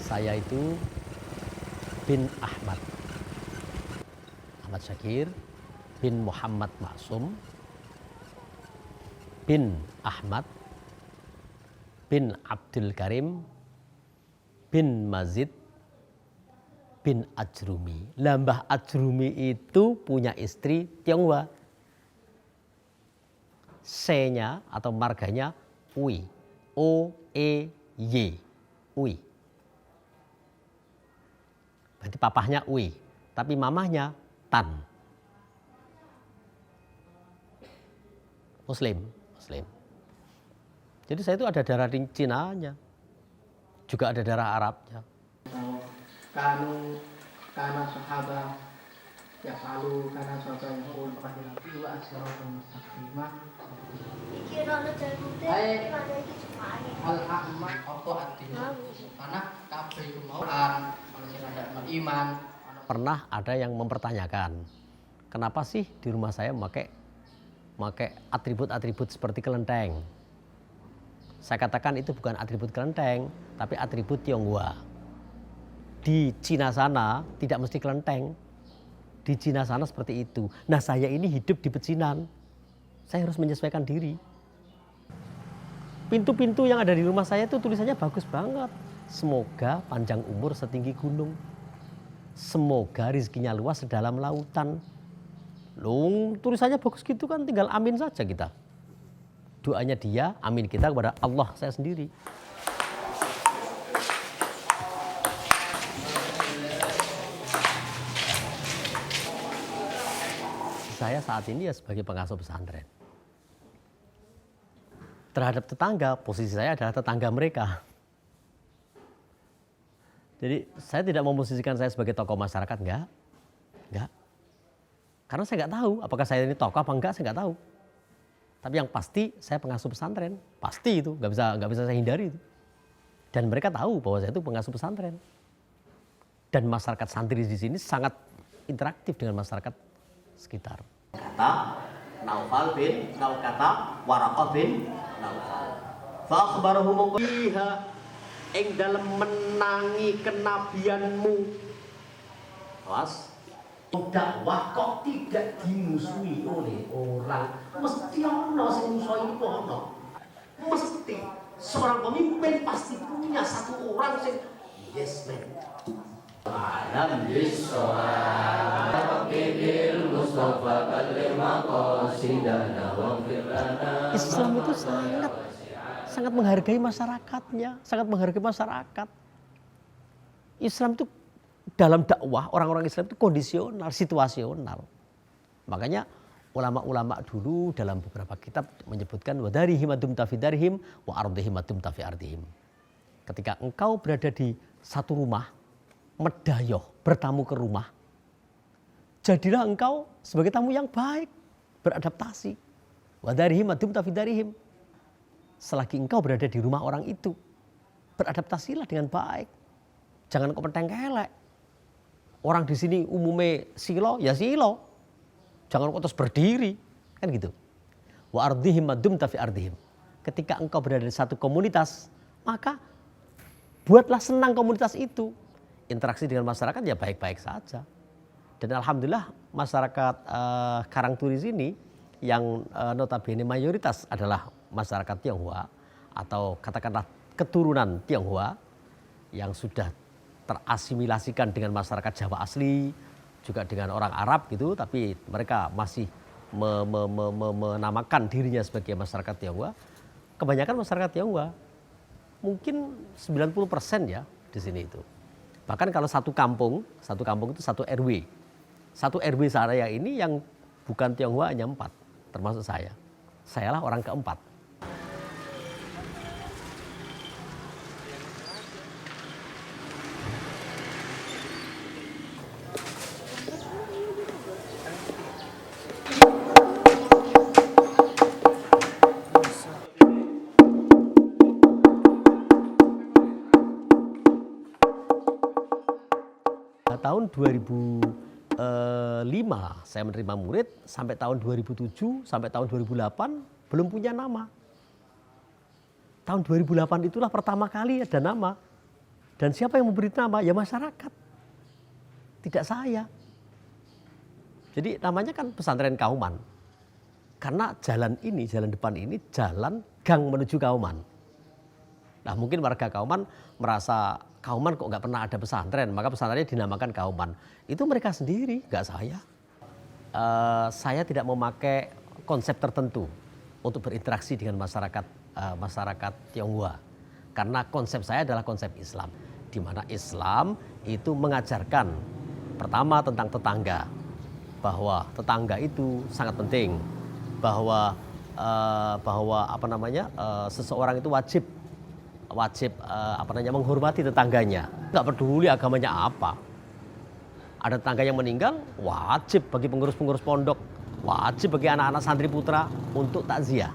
Saya itu bin Ahmad Syakir bin Muhammad Maksum bin Ahmad bin Abdul Karim bin Mazid bin Ajrumi. Mbah Ajrumi itu punya istri Tionghoa. C-nya atau marganya Ui. O-E-Y. Ui. Berarti papahnya Ui. Tapi mamahnya Tan. Muslim. Jadi saya itu ada darah Cina-nya. Juga ada darah Arabnya. Karena sahabat ya selalu karena sahabat yang ulul fadilati wa asyraful mustaqimah. Al-Ahmad apa artinya? Karena kabeh iku mau ana sing ada iman. Pernah ada yang mempertanyakan, kenapa sih di rumah saya memakai atribut-atribut seperti kelenteng? Saya katakan itu bukan atribut kelenteng, tapi atribut Tionghoa. Di Cina sana tidak mesti kelenteng. Di Cina sana seperti itu. Nah, saya ini hidup di pecinan. Saya harus menyesuaikan diri. Pintu-pintu yang ada di rumah saya itu tulisannya bagus banget. Semoga panjang umur setinggi gunung. Semoga rizkinya luas sedalam lautan. Loh, tulisannya bagus gitu kan, tinggal amin saja kita. Doanya dia, amin kita kepada Allah saya sendiri. Saya saat ini ya sebagai pengasuh pesantren. Terhadap tetangga, posisi saya adalah tetangga mereka. Jadi saya tidak memposisikan saya sebagai tokoh masyarakat, enggak. Karena saya nggak tahu apakah saya ini tokoh apa enggak, saya nggak tahu. Tapi yang pasti saya pengasuh pesantren, pasti itu, nggak bisa saya hindari itu. Dan mereka tahu bahwa saya itu pengasuh pesantren. Dan masyarakat santri di sini sangat interaktif dengan masyarakat sekitar. Kata Naufal bin kata Waraqah bin Naufal. Fa akhbarahum biha ing dalam menangi kenabianmu. Awas. Dakwah kok tidak dimusuhi oleh orang. Mesti ono sing musuhi iku ono. Mesti seorang pemimpin pasti punya satu orang sing yes man. Alam bisawab Rabbil Mustafa kalima qasidana wa firlana. Islam itu sangat menghargai masyarakatnya, sangat menghargai masyarakat. Islam itu dalam dakwah orang-orang Islam itu kondisional, situasional. Makanya ulama-ulama dulu dalam beberapa kitab menyebutkan wadarihim adum tafidarihim wa ardihim adum tafi ardihim. Ketika engkau berada di satu rumah, medayoh bertamu ke rumah, jadilah engkau sebagai tamu yang baik, beradaptasi. Wadarihim adum tafidarihim. Selagi engkau berada di rumah orang itu, beradaptasilah dengan baik. Jangan kau petengkelek. Orang di sini umumnya silo, ya silo. Jangan kau terus berdiri, kan gitu. Wa ardihim madum tafi ardihim. Ketika engkau berada di satu komunitas, maka buatlah senang komunitas itu. Interaksi dengan masyarakat ya baik-baik saja. Dan alhamdulillah masyarakat Karangturi sini yang notabene mayoritas adalah masyarakat Tionghoa atau katakanlah keturunan Tionghoa yang sudah terasimilasikan dengan masyarakat Jawa asli, juga dengan orang Arab gitu, tapi mereka masih menamakan dirinya sebagai masyarakat Tionghoa. Kebanyakan masyarakat Tionghoa, mungkin 90% ya di sini itu. Bahkan kalau satu kampung itu satu RW. Satu RW saya ini yang bukan Tionghoa hanya 4, termasuk saya. Sayalah orang keempat. Tahun 2005 saya menerima murid, sampai tahun 2007 sampai tahun 2008 belum punya nama. Tahun 2008 itulah pertama kali ada nama. Dan siapa yang memberi nama? Ya masyarakat, tidak saya. Jadi namanya kan pesantren Kauman. Karena jalan ini, jalan depan ini, jalan gang menuju Kauman. Nah mungkin warga Kauman merasa Kauman kok nggak pernah ada pesantren, maka pesantrennya dinamakan Kauman. Itu mereka sendiri, nggak saya. Saya tidak memakai konsep tertentu untuk berinteraksi dengan masyarakat Tionghoa. Karena konsep saya adalah konsep Islam. Di mana Islam itu mengajarkan pertama tentang tetangga. Bahwa tetangga itu sangat penting. Bahwa seseorang itu wajib menghormati tetangganya. Nggak peduli agamanya apa. Ada tetangga yang meninggal, wajib bagi pengurus-pengurus pondok, wajib bagi anak-anak santri putra untuk takziah.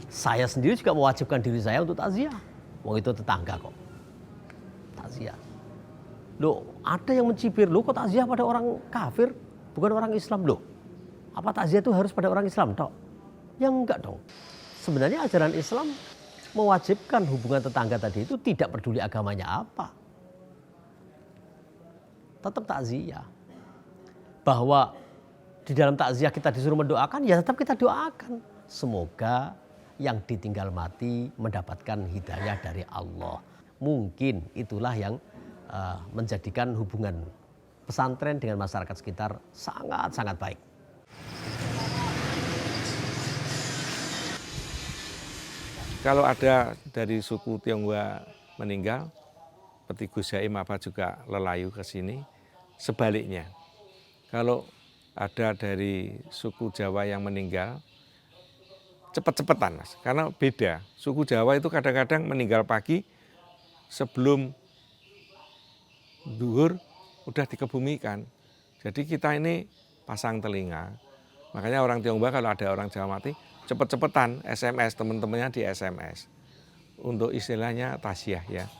Saya sendiri juga mewajibkan diri saya untuk takziah. Wong itu tetangga kok. Takziah. Loh, ada yang mencibir, loh kok takziah pada orang kafir, bukan orang Islam loh. Apa takziah itu harus pada orang Islam tok? Ya enggak dong. Sebenarnya ajaran Islam mewajibkan hubungan tetangga tadi itu tidak peduli agamanya apa. Tetap takziah. Bahwa di dalam takziah kita disuruh mendoakan, ya tetap kita doakan. Semoga yang ditinggal mati mendapatkan hidayah dari Allah. Mungkin itulah yang menjadikan hubungan pesantren dengan masyarakat sekitar sangat-sangat baik. Kalau ada dari suku Tionghoa meninggal, seperti Gus Jaim apa juga lelayu ke sini, sebaliknya. Kalau ada dari suku Jawa yang meninggal, cepet-cepetan Mas, karena beda. Suku Jawa itu kadang-kadang meninggal pagi sebelum duhur udah dikebumikan. Jadi kita ini pasang telinga. Makanya orang Tionghoa kalau ada orang Jawa mati, cepet-cepetan SMS, teman-temannya di SMS. Untuk istilahnya taziah ya.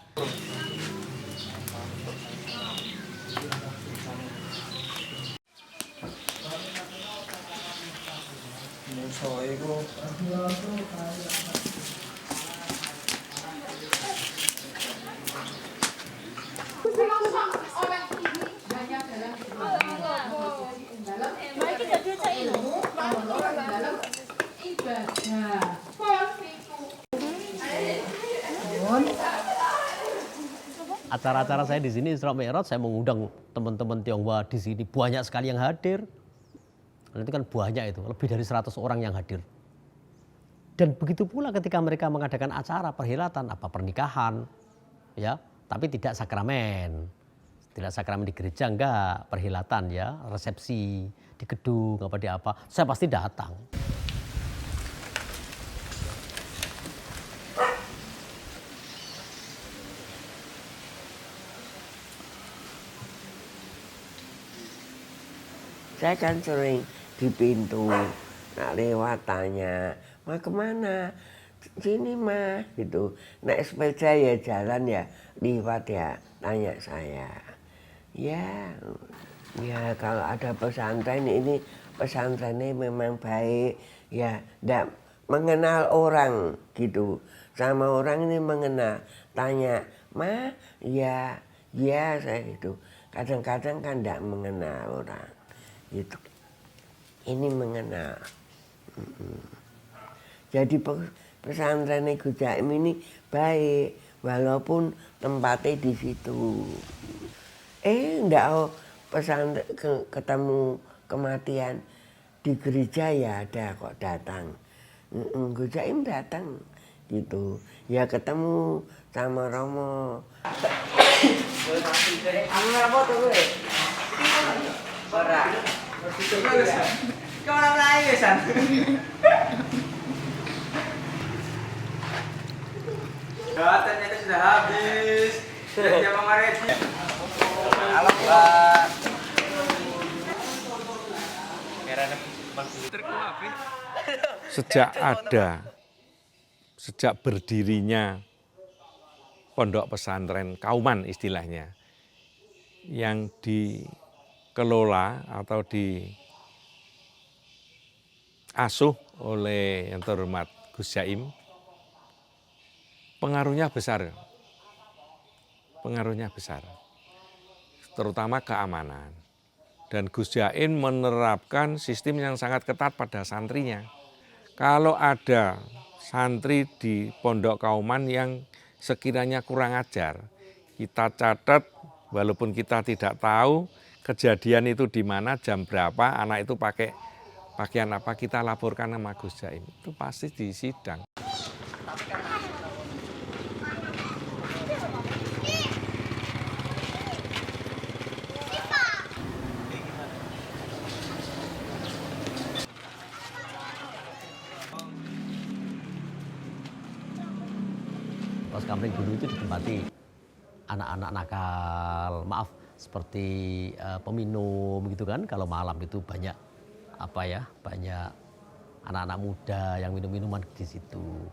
Acara-acara saya di sini Isra Mi'raj, saya mengundang teman-teman Tionghoa di sini, banyak sekali yang hadir. Dan itu kan banyak itu, lebih dari 100 orang yang hadir. Dan begitu pula ketika mereka mengadakan acara perhelatan, apa pernikahan, ya, tapi tidak sakramen. Tidak sakramen di gereja, enggak, perhelatan ya, resepsi di gedung, apa di apa, saya pasti datang. Saya kan sering di pintu, nak lewat tanya, "Ma kemana?" "Sini mah," gitu. Naik sepeda ya jalan ya, liwat ya, tanya saya. Ya kalau ada pesantren ini, pesantrennya memang baik, ya ndak mengenal orang gitu. Sama orang ini mengenal, tanya, "Ma?" Ya saya itu. Kadang-kadang kan ndak mengenal orang. Gitu. Ini mengenal. Jadi pesantren Gus Jaim ini baik, walaupun tempatnya di situ. Enggak pesantren ketemu kematian di gereja ya ada kok datang. Gus Jaim datang gitu. Ya ketemu sama Romo. Ternyata sudah habis. Sudah jam Mareti. Halo Mbak. Sejak berdirinya pondok pesantren Kauman istilahnya, yang dikelola atau diasuh oleh yang terhormat Gus Jaim, pengaruhnya besar. pengaruhnya besar, terutama keamanan. Dan Gus Jain menerapkan sistem yang sangat ketat pada santrinya. Kalau ada santri di Pondok Kauman yang sekiranya kurang ajar, kita catat walaupun kita tidak tahu kejadian itu di mana, jam berapa, anak itu pakai pakaian apa, kita laporkan sama Gus Jain. Itu pasti di sidang. Pos Kamling dulu itu ditempati anak-anak nakal, maaf, seperti peminum gitu kan. Kalau malam itu banyak banyak anak-anak muda yang minum minuman di situ.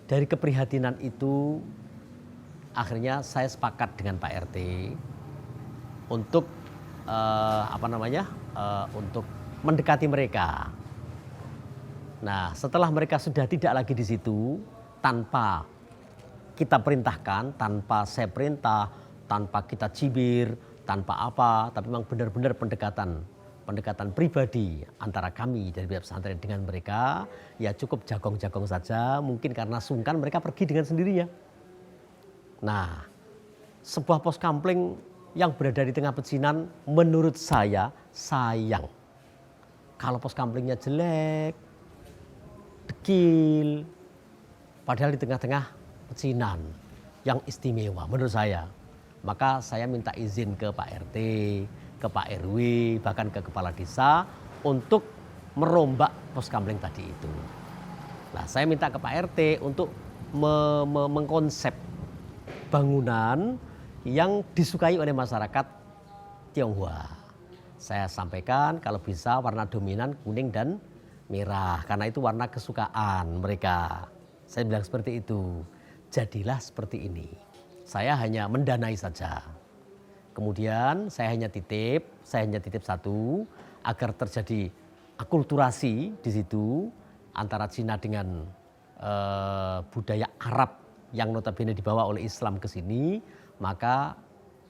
Dari keprihatinan itu akhirnya saya sepakat dengan Pak RT untuk untuk mendekati mereka. Nah, setelah mereka sudah tidak lagi di situ, tanpa kita perintahkan, tanpa saya perintah, tanpa kita cibir, tanpa apa, tapi memang benar-benar pendekatan pribadi antara kami dari pihak pesantren dengan mereka, ya cukup jagong-jagong saja, mungkin karena sungkan mereka pergi dengan sendirinya. Nah, sebuah pos kampling yang berada di tengah pecinan menurut saya sayang. Kalau pos kamplingnya jelek, dekil, padahal di tengah-tengah pecinan yang istimewa menurut saya. Maka saya minta izin ke Pak RT, ke Pak RW, bahkan ke kepala desa untuk merombak pos kampling tadi itu. Nah, saya minta ke Pak RT untuk mengkonsep bangunan yang disukai oleh masyarakat Tionghoa. Saya sampaikan kalau bisa warna dominan kuning dan merah, karena itu warna kesukaan mereka. Saya bilang seperti itu, jadilah seperti ini. Saya hanya mendanai saja. Kemudian saya hanya titip satu, agar terjadi akulturasi di situ antara Cina dengan budaya Arab yang notabene dibawa oleh Islam ke sini, maka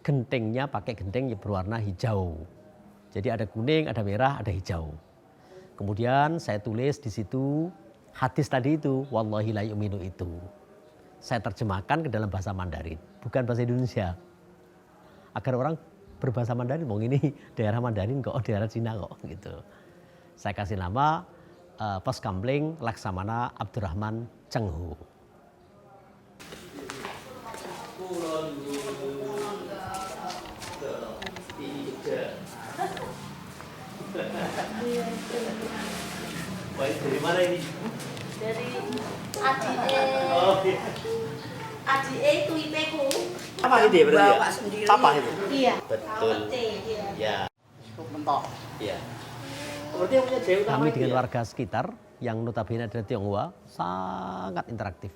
gentengnya pakai genteng yang berwarna hijau. Jadi ada kuning, ada merah, ada hijau. Kemudian saya tulis di situ hadis tadi itu, wallahi la yu'minu itu. Saya terjemahkan ke dalam bahasa Mandarin, bukan bahasa Indonesia. Agar orang berbahasa Mandarin, mau ini daerah Mandarin kok, daerah Cina kok gitu. Saya kasih nama Pos Kampling Laksamana Abdurrahman Chenghu. Dari mana ini? Dari ADE itu IP-ku. Apa itu ya berarti ya? Sendiri. Apa itu? Iya. Betul. Iya. Ya. Cukup mentok. Iya. Berarti yang punya jauh Kami dengan warga sekitar yang notabene adalah Tionghoa sangat interaktif.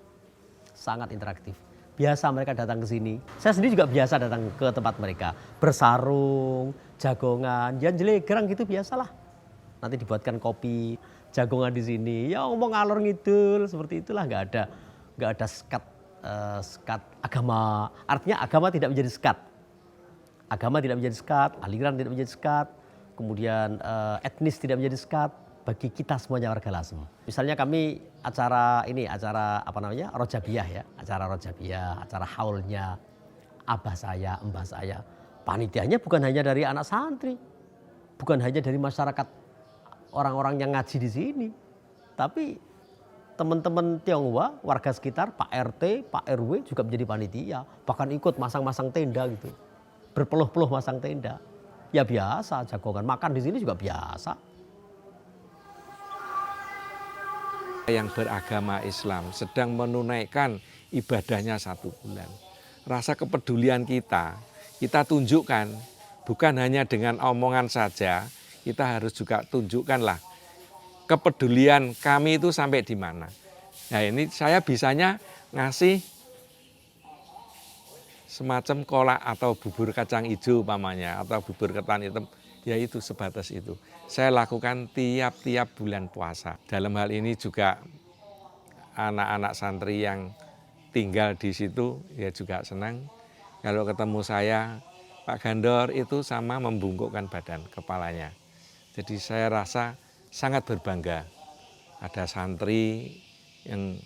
Sangat interaktif. Biasa mereka datang ke sini. Saya sendiri juga biasa datang ke tempat mereka. Bersarung, jagongan, ya jelegrang gitu biasalah. Nanti dibuatkan kopi, jagongan di sini. Ya ngomong ngalor ngidul seperti itulah, nggak ada sekat agama. Artinya agama tidak menjadi sekat. Agama tidak menjadi sekat, aliran tidak menjadi sekat, kemudian etnis tidak menjadi sekat. Bagi kita semuanya warga Lasem. Misalnya kami acara Rojabiah ya, acara Rojabiah, acara haulnya abah saya, mbah saya. Panitianya bukan hanya dari anak santri, bukan hanya dari masyarakat orang-orang yang ngaji di sini, tapi teman-teman Tionghoa, warga sekitar, Pak RT, Pak RW juga menjadi panitia, bahkan ikut masang-masang tenda gitu, berpeluh-peluh masang tenda. Ya biasa, jagongan makan di sini juga biasa. Yang beragama Islam sedang menunaikan ibadahnya 1 bulan. Rasa kepedulian kita tunjukkan, bukan hanya dengan omongan saja, kita harus juga tunjukkanlah kepedulian kami itu sampai di mana. Nah ini saya bisanya ngasih semacam kolak atau bubur kacang hijau umpamanya, atau bubur ketan hitam, ya itu sebatas itu. Saya lakukan tiap-tiap bulan puasa. Dalam hal ini juga anak-anak santri yang tinggal di situ ya juga senang. Kalau ketemu saya, Pak Gandor itu sama membungkukkan badan kepalanya. Jadi saya rasa sangat berbangga ada santri yang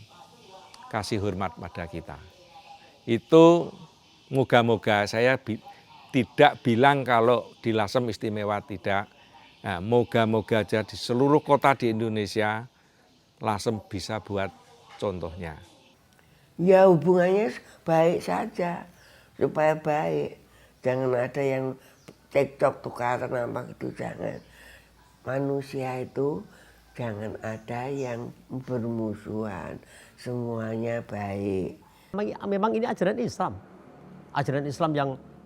kasih hormat pada kita. Itu moga-moga saya tidak bilang kalau di Lasem istimewa, tidak. Nah, moga-moga aja di seluruh kota di Indonesia Lasem bisa buat contohnya. Ya hubungannya baik saja, supaya baik. Jangan ada yang cekcok tukaran apa gitu, jangan. Manusia itu jangan ada yang bermusuhan, semuanya baik. Memang ini ajaran Islam. Ajaran Islam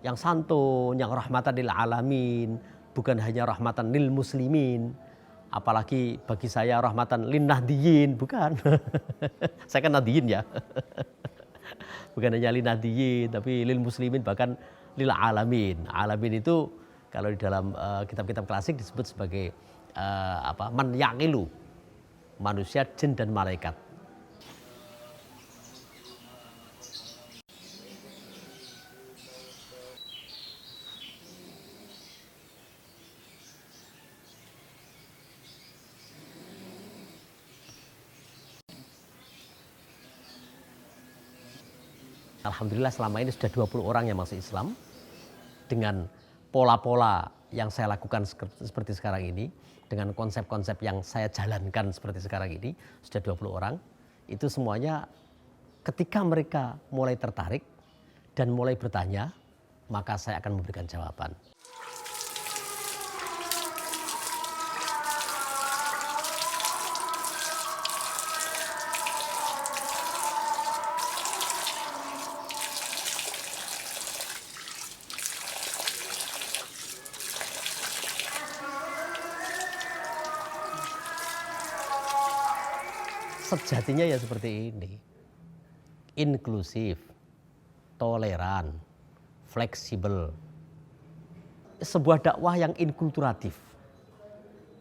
yang santun, yang rahmatan lil alamin, bukan hanya rahmatan lil muslimin. Apalagi bagi saya rahmatan lin nahdiyin, bukan. Saya kan nahdiyin ya. Bukan hanya lin nahdiyin, tapi lil muslimin, bahkan lil alamin. Alamin itu kalau di dalam kitab-kitab klasik disebut sebagai man yaqilu, manusia, jin dan malaikat. Alhamdulillah selama ini sudah 20 orang yang masuk Islam. Dengan pola-pola yang saya lakukan seperti sekarang ini, dengan konsep-konsep yang saya jalankan seperti sekarang ini, sudah 20 orang. Itu semuanya ketika mereka mulai tertarik dan mulai bertanya, maka saya akan memberikan jawaban. Sejatinya ya seperti ini, inklusif, toleran, fleksibel, sebuah dakwah yang inkulturatif,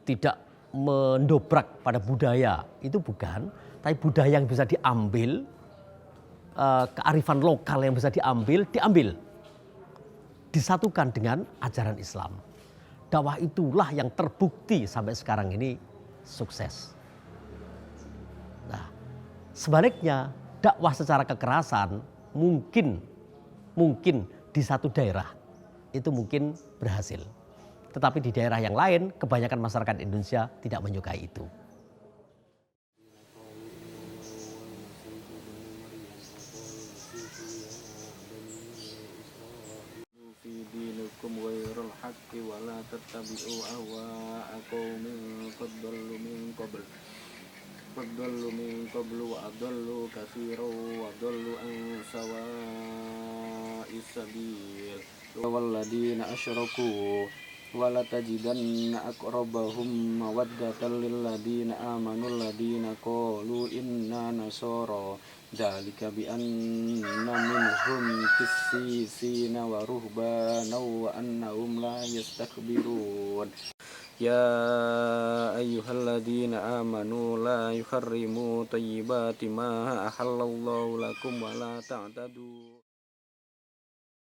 tidak mendobrak pada budaya, itu bukan, tapi budaya yang bisa diambil, kearifan lokal yang bisa diambil, disatukan dengan ajaran Islam. Dakwah itulah yang terbukti sampai sekarang ini sukses. Nah, sebaliknya dakwah secara kekerasan mungkin di satu daerah itu mungkin berhasil. Tetapi di daerah yang lain kebanyakan masyarakat Indonesia tidak menyukai itu. فَضَلُّوا مِنْ قَبْلُ وَأَضَلُّوا كَثِيرًا وَضَلُّوا عَنْ سَوَاءِ السَّبِيلِ وَالَّذِينَ أَشْرَكُوا وَلَتَجِدَنَّ أَقْرَبَهُمْ مَوَدَّةً لِلَّذِينَ آمَنُوا الَّذِينَ قَالُوا إِنَّا نَصَارَى ذَلِكَ بِأَنَّ مِنْهُمْ قِسِّيسِينَ وَرُهْبَانًا وَأَنَّهُمْ لَا يَسْتَكْبِرُونَ يا أيها الذين آمنوا لا يحرموا طيبات ما أحل الله لكم ولا تعتدوا